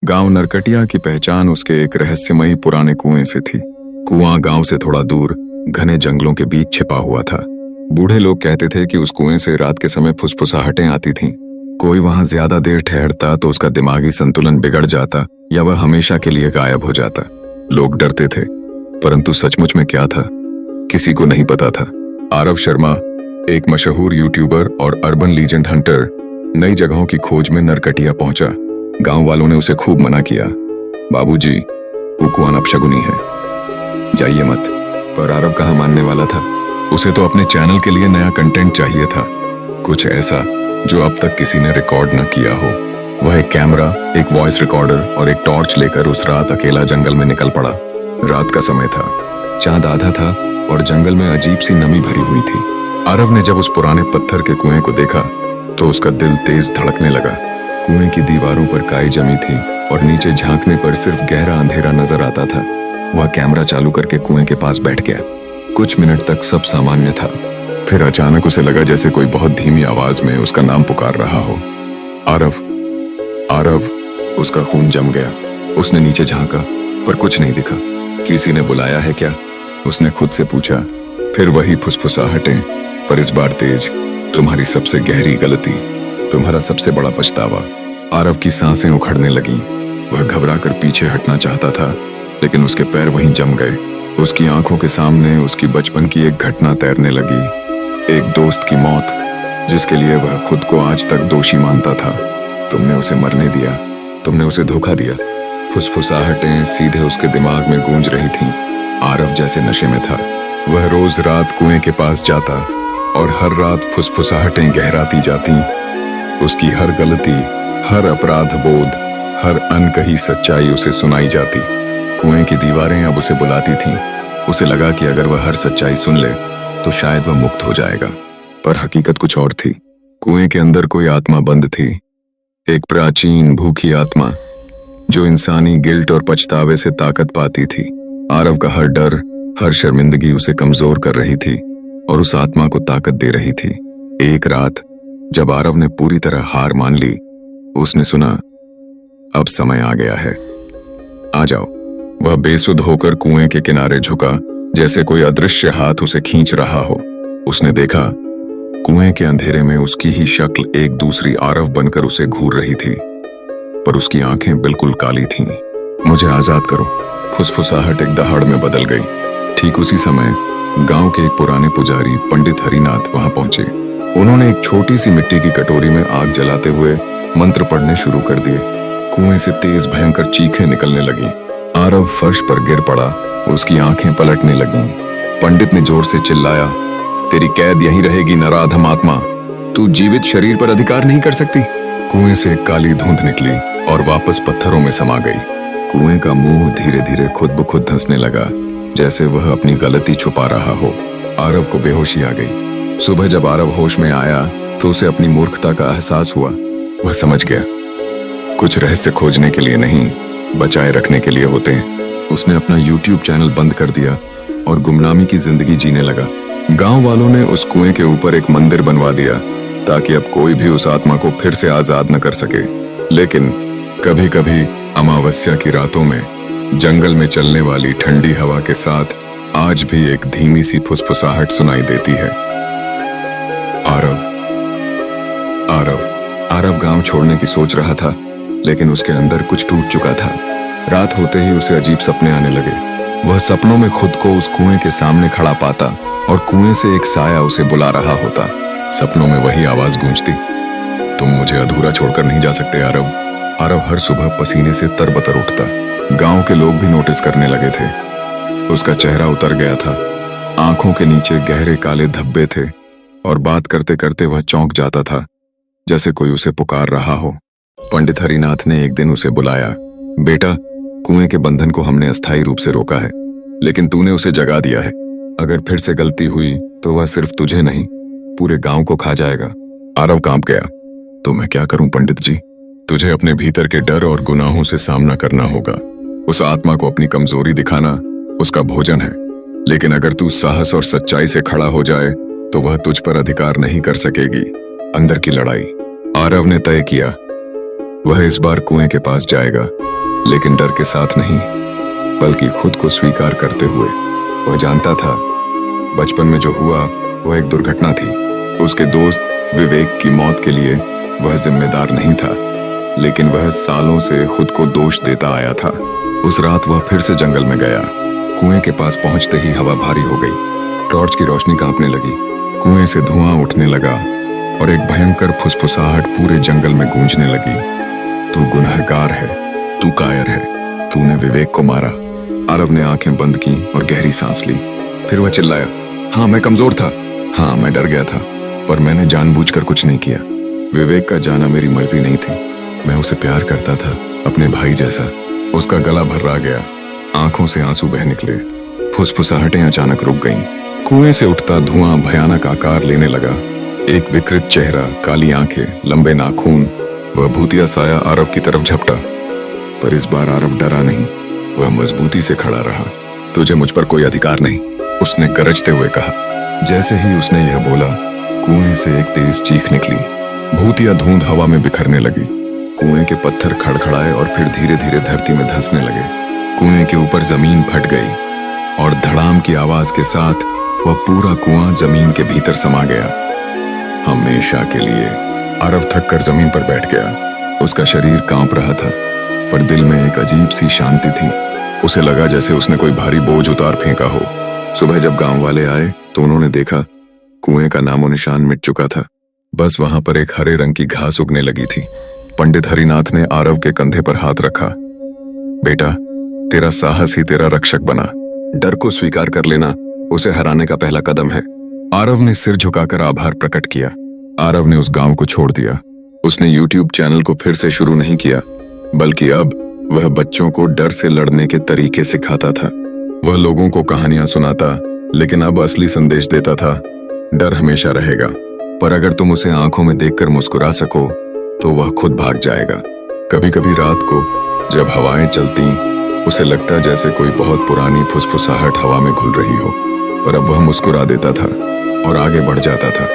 गांव नरकटिया की पहचान उसके एक रहस्यमयी पुराने कुएं से थी। कुआं गांव से थोड़ा दूर घने जंगलों के बीच छिपा हुआ था। बूढ़े लोग कहते थे कि उस कुएं से रात के समय फुसफुसाहटें आती थीं। कोई वहां ज्यादा देर ठहरता तो उसका दिमागी संतुलन बिगड़ जाता या वह हमेशा के लिए गायब हो जाता। लोग डरते थे, परंतु सचमुच में क्या था किसी को नहीं पता था। आरव शर्मा, एक मशहूर यूट्यूबर और अर्बन लीजेंड हंटर, नई जगहों की खोज में नरकटिया पहुंचा। गांव वालों ने उसे खूब मना किया। बाबूजी, वो कुआं अपशगुनी है, जाइए मत। पर आरव कहाँ मानने वाला था। उसे तो अपने चैनल के लिए नया कंटेंट चाहिए था, कुछ ऐसा जो अब तक किसी ने रिकॉर्ड न किया हो। वह एक कैमरा, एक वॉइस रिकॉर्डर और एक टॉर्च लेकर उस रात अकेला जंगल में निकल पड़ा। रात का समय था, चांद आधा था और जंगल में अजीब सी नमी भरी हुई थी। आरव ने जब उस पुराने पत्थर के कुएं को देखा तो उसका दिल तेज धड़कने लगा। कुएं की दीवारों पर काई जमी थी और नीचे झांकने पर सिर्फ गहरा अंधेरा नजर आता था। वह कैमरा चालू करके कुएं के पास बैठ गया। कुछ मिनट तक सब सामान्य था, फिर अचानक उसे लगा जैसे कोई बहुत धीमी आवाज में उसका नाम पुकार रहा हो। आरव, आरव। उसका खून जम गया। उसने नीचे झांका पर कुछ नहीं दिखा। किसी ने बुलाया है क्या? उसने खुद से पूछा। फिर वही फुसफुसाहटें, पर इस बार तेज। तुम्हारी सबसे गहरी गलती, तुम्हारा सबसे बड़ा पछतावा। आरव की सांसें उखड़ने लगीं। वह घबराकर पीछे हटना चाहता था, लेकिन उसके पैर वहीं जम गए। उसकी आंखों के सामने उसकी बचपन की एक घटना तैरने लगी, एक दोस्त की मौत, जिसके लिए वह खुद को आज तक दोषी मानता था। तुमने उसे मरने दिया, तुमने उसे धोखा दिया। फुसफुसाहटें सीधे उसके दिमाग में गूंज रही थीं। आरव जैसे नशे में था। वह रोज रात कुएं के पास जाता और हर रात फुसफुसाहटें गहराती जाती। उसकी हर गलती, हर अपराध बोध, हर अनकही सच्चाई उसे सुनाई जाती। कुएं की दीवारें अब उसे बुलाती थीं। उसे लगा कि अगर वह हर सच्चाई सुन ले तो शायद वह मुक्त हो जाएगा, पर हकीकत कुछ और थी। कुएं के अंदर कोई आत्मा बंद थी, एक प्राचीन भूखी आत्मा जो इंसानी गिल्ट और पछतावे से ताकत पाती थी। आरव का हर डर, हर शर्मिंदगी उसे कमजोर कर रही थी और उस आत्मा को ताकत दे रही थी। एक रात जब आरव ने पूरी तरह हार मान ली, उसने सुना, अब समय आ गया है, आ जाओ। वह बेसुध होकर कुएं के किनारे झुका, जैसे कोई अदृश्य हाथ उसे खींच रहा हो। उसने देखा, कुएं के अंधेरे में उसकी ही शक्ल एक दूसरी आरव बनकर उसे घूर रही थी, पर उसकी आंखें बिल्कुल काली थीं। मुझे आजाद करो। फुसफुसाहट एक दहाड़ में बदल गई। ठीक उसी समय गांव के एक पुराने पुजारी पंडित हरिनाथ वहां पहुंचे। उन्होंने एक छोटी सी मिट्टी की कटोरी में आग जलाते हुए मंत्र पढ़ने शुरू कर दिए। कुएं से तेज भयंकर चीखें निकलने लगीं। आरव फर्श पर गिर पड़ा, उसकी आंखें पलटने लगीं। पंडित ने जोर से चिल्लाया, तेरी कैद यहीं रहेगी नराधम आत्मा, तू जीवित शरीर पर अधिकार नहीं कर सकती। कुएं से एक काली धुंध निकली और वापस पत्थरों में समा गई। कुएं का मुंह धीरे धीरे खुद ब खुद धंसने लगा, जैसे वह अपनी गलती छुपा रहा हो। आरव को बेहोशी आ गई। सुबह जब आरव होश में आया तो उसे अपनी मूर्खता का एहसास हुआ। वह समझ गया, कुछ रहस्य खोजने के लिए नहीं, बचाए रखने के लिए होते हैं। उसने अपना यूट्यूब चैनल बंद कर दिया और गुमनामी की जिंदगी जीने लगा। गांव वालों ने उस कुएं के ऊपर एक मंदिर बनवा दिया ताकि अब कोई भी उस आत्मा को फिर से आजाद न कर सके। लेकिन कभी कभी अमावस्या की रातों में जंगल में चलने वाली ठंडी हवा के साथ आज भी एक धीमी सी फुसफुसाहट सुनाई देती है, आरव, आरव। आरव गांव छोड़ने की सोच रहा था, लेकिन उसके अंदर कुछ टूट चुका था। रात होते ही उसे अजीब सपने आने लगे। वह सपनों में खुद को उस कुएं के सामने खड़ा पाता और कुएं से एक साया उसे बुला रहा होता। सपनों में वही आवाज गूंजती, तुम मुझे अधूरा छोड़कर नहीं जा सकते आरव। आरव हर सुबह पसीने से तरबतर उठता। गांव के लोग भी नोटिस करने लगे थे। उसका चेहरा उतर गया था, आंखों के नीचे गहरे काले धब्बे थे और बात करते करते वह चौंक जाता था, जैसे कोई उसे पुकार रहा हो। पंडित हरिनाथ ने एक दिन उसे बुलाया। बेटा, कुएं के बंधन को हमने अस्थायी रूप से रोका है, लेकिन तूने उसे जगा दिया है। अगर फिर से गलती हुई तो वह सिर्फ तुझे नहीं, पूरे गांव को खा जाएगा। आरव कांप गया। तो मैं क्या करूं पंडित जी? तुझे अपने भीतर के डर और गुनाहों से सामना करना होगा। उस आत्मा को अपनी कमजोरी दिखाना उसका भोजन है, लेकिन अगर तू साहस और सच्चाई से खड़ा हो जाए तो वह तुझ पर अधिकार नहीं कर सकेगी। अंदर की लड़ाई। आरव ने तय किया, वह इस बार कुएं के पास जाएगा। लेकिन डर के साथ नहीं, बल्कि खुद को स्वीकार करते हुए। वह जानता था बचपन में जो हुआ वह एक दुर्घटना थी। उसके दोस्त विवेक की मौत के लिए वह जिम्मेदार नहीं था, लेकिन वह सालों से खुद को दोष देता आया था। उस रात वह फिर से जंगल में गया। कुएं के पास पहुंचते ही हवा भारी हो गई। टॉर्च की रोशनी कांपने लगी, कुएं से धुआं उठने लगा और एक भयंकर फुसफुसाहट पूरे जंगल में गूंजने लगी। तू गुनहगार है, तू कायर है, तूने विवेक को मारा। आरव ने आंखें बंद की और गहरी सांस ली। फिर वह चिल्लाया, हाँ मैं कमजोर था, हाँ मैं डर गया था, पर मैंने जानबूझकर कुछ नहीं किया। विवेक का जाना मेरी मर्जी नहीं थी। मैं उसे प्यार करता था, अपने भाई जैसा। उसका गला भर्रा गया, आंखों से आंसू बह निकले। फुसफुसाहटें अचानक रुक गईं। कुएं से उठता धुआं भयानक आकार लेने लगा। एक विकृत चेहरा, काली आंखें, लंबे नाखून। वह भूतिया साया आरव की तरफ झपटा, पर इस बार आरव डरा नहीं। वह मजबूती से खड़ा रहा। तुझे मुझ पर कोई अधिकार नहीं, उसने गरजते हुए कहा। जैसे ही उसने यह बोला, कुएं से एक तेज चीख निकली। भूतिया धुंध हवा में बिखरने लगी। कुएं के पत्थर खड़खड़ाए और फिर धीरे धीरे धरती में धंसने लगे। कुएं के ऊपर जमीन फट गई और धड़ाम की आवाज के साथ वह पूरा कुआं जमीन के भीतर समा गया, हमेशा के लिए। आरव थक कर जमीन पर बैठ गया। उसका शरीर कांप रहा था, पर दिल में एक अजीब सी शांति थी। उसे लगा जैसे उसने कोई भारी बोझ उतार फेंका हो। सुबह जब गांव वाले आए तो उन्होंने देखा कुएं का नामो निशान मिट चुका था। बस वहां पर एक हरे रंग की घास उगने लगी थी। पंडित हरिनाथ ने आरव के कंधे पर हाथ रखा। बेटा, तेरा साहस ही तेरा रक्षक बना। डर को स्वीकार कर लेना उसे हराने का पहला कदम है। आरव ने सिर झुकाकर आभार प्रकट किया। आरव ने उस गांव को छोड़ दिया। उसने यूट्यूब चैनल को फिर से शुरू नहीं किया, बल्कि अब वह बच्चों को डर से लड़ने के तरीके सिखाता था। वह लोगों को कहानियां सुनाता, लेकिन अब असली संदेश देता था, डर हमेशा रहेगा, पर अगर तुम उसे आंखों में देखकर मुस्कुरा सको तो वह खुद भाग जाएगा। कभी कभी रात को जब हवाएं चलती, उसे लगता जैसे कोई बहुत पुरानी फुसफुसाहट हवा में घुल रही हो, पर अब वह मुस्कुरा देता था और आगे बढ़ जाता था।